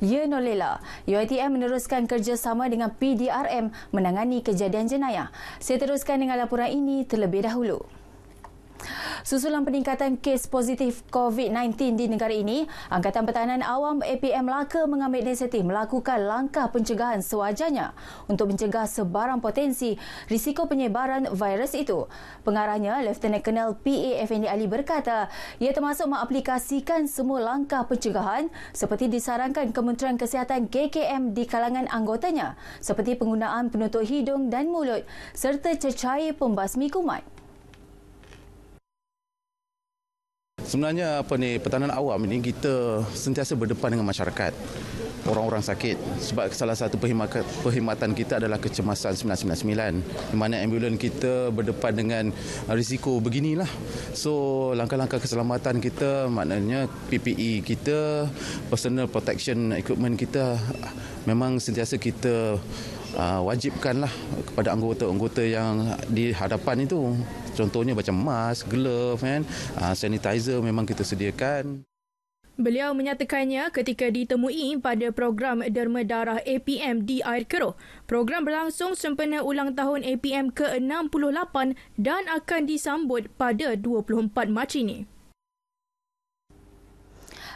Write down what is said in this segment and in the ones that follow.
Ya Nolela, UiTM meneruskan kerjasama dengan PDRM menangani kejadian jenayah. Saya teruskan dengan laporan ini terlebih dahulu. Susulan peningkatan kes positif COVID-19 di negara ini, Angkatan Pertahanan Awam APM Melaka mengambil inisiatif melakukan langkah pencegahan sewajarnya untuk mencegah sebarang potensi risiko penyebaran virus itu. Pengarahnya, Lieutenant Colonel PA Effendi Ali berkata, ia termasuk mengaplikasikan semua langkah pencegahan seperti disarankan Kementerian Kesihatan KKM di kalangan anggotanya, seperti penggunaan penutup hidung dan mulut serta cecair pembasmi kuman. Sebenarnya Pertahanan Awam ini kita sentiasa berdepan dengan masyarakat, orang-orang sakit. Sebab salah satu perkhidmatan kita adalah kecemasan 999, di mana ambulans kita berdepan dengan risiko beginilah. So langkah-langkah keselamatan kita, maknanya PPE kita, personal protection equipment kita memang sentiasa kita wajibkanlah kepada anggota-anggota yang di hadapan itu. Contohnya macam mask, glove, sanitizer memang kita sediakan. Beliau menyatakannya ketika ditemui pada program derma darah APM di Air Keroh. Program berlangsung sempena ulang tahun APM ke-68 dan akan disambut pada 24 Mac ini.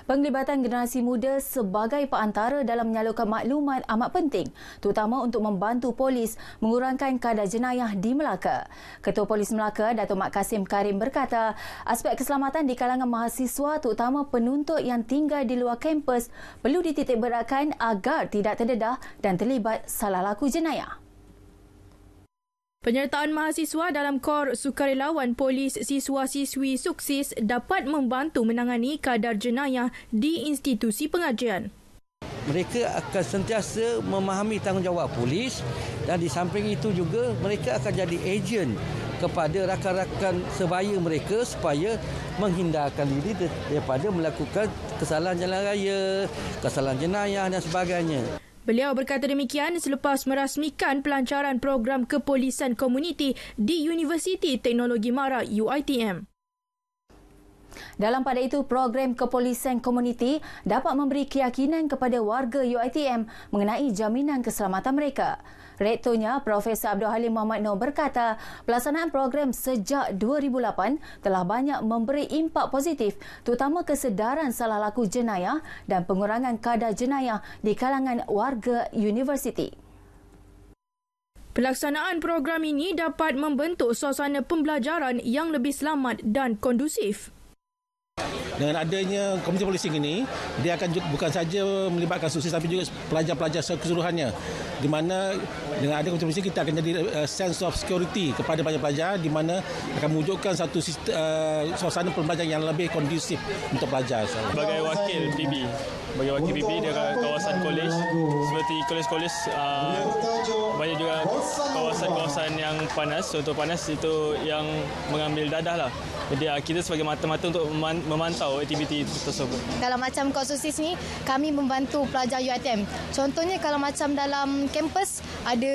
Penglibatan generasi muda sebagai perantara dalam menyalurkan maklumat amat penting, terutama untuk membantu polis mengurangkan kadar jenayah di Melaka. Ketua Polis Melaka, Datuk Mat Kasim Karim berkata, aspek keselamatan di kalangan mahasiswa terutama penuntut yang tinggal di luar kampus perlu dititikberatkan agar tidak terdedah dan terlibat salah laku jenayah. Penyertaan mahasiswa dalam Kor Sukarelawan Polis Siswa-Siswi Suksis dapat membantu menangani kadar jenayah di institusi pengajian. Mereka akan sentiasa memahami tanggungjawab polis dan di samping itu juga mereka akan jadi ejen kepada rakan-rakan sebaya mereka supaya menghindarkan diri daripada melakukan kesalahan jalan raya, kesalahan jenayah dan sebagainya. Beliau berkata demikian selepas merasmikan pelancaran program kepolisan komuniti di Universiti Teknologi Mara UiTM. Dalam pada itu, program kepolisian komuniti dapat memberi keyakinan kepada warga UiTM mengenai jaminan keselamatan mereka. Rektornya, Profesor Abdul Halim Muhammad Noor berkata, pelaksanaan program sejak 2008 telah banyak memberi impak positif, terutama kesedaran salah laku jenayah dan pengurangan kadar jenayah di kalangan warga universiti. Pelaksanaan program ini dapat membentuk suasana pembelajaran yang lebih selamat dan kondusif. Dengan adanya komuniti policing ini, dia akan bukan saja melibatkan sukses tapi juga pelajar-pelajar keseluruhannya. Di mana dengan adanya komuniti policing kita akan jadi sense of security kepada pelajar-pelajar, di mana akan mewujudkan satu suasana pembelajaran yang lebih kondusif untuk pelajar. Sebagai wakil PB di kawasan kolej, seperti kolej-kolej banyak juga kawasan-kawasan yang panas. Contoh panas itu yang mengambil dadah lah. Jadi kita sebagai mata-mata untuk memantau aktiviti tersebut. Kalau macam kursus ni, kami membantu pelajar UiTM. Contohnya kalau macam dalam kampus, ada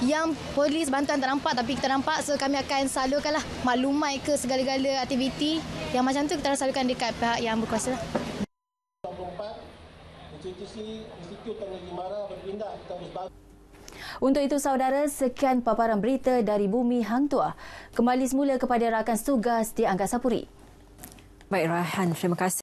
yang polis bantuan tak nampak tapi kita nampak. So kami akan salurkanlah maklumat ke segala-gala aktiviti yang macam tu kita salurkan dekat pihak yang berkuasa. 24, institusi Teknologi Mara berpindah ke Wisma. Untuk itu, saudara, sekian paparan berita dari Bumi Hang Tuah. Kembali semula kepada rakan tugas di Angkasa Puri. Baik, Raihan, terima kasih.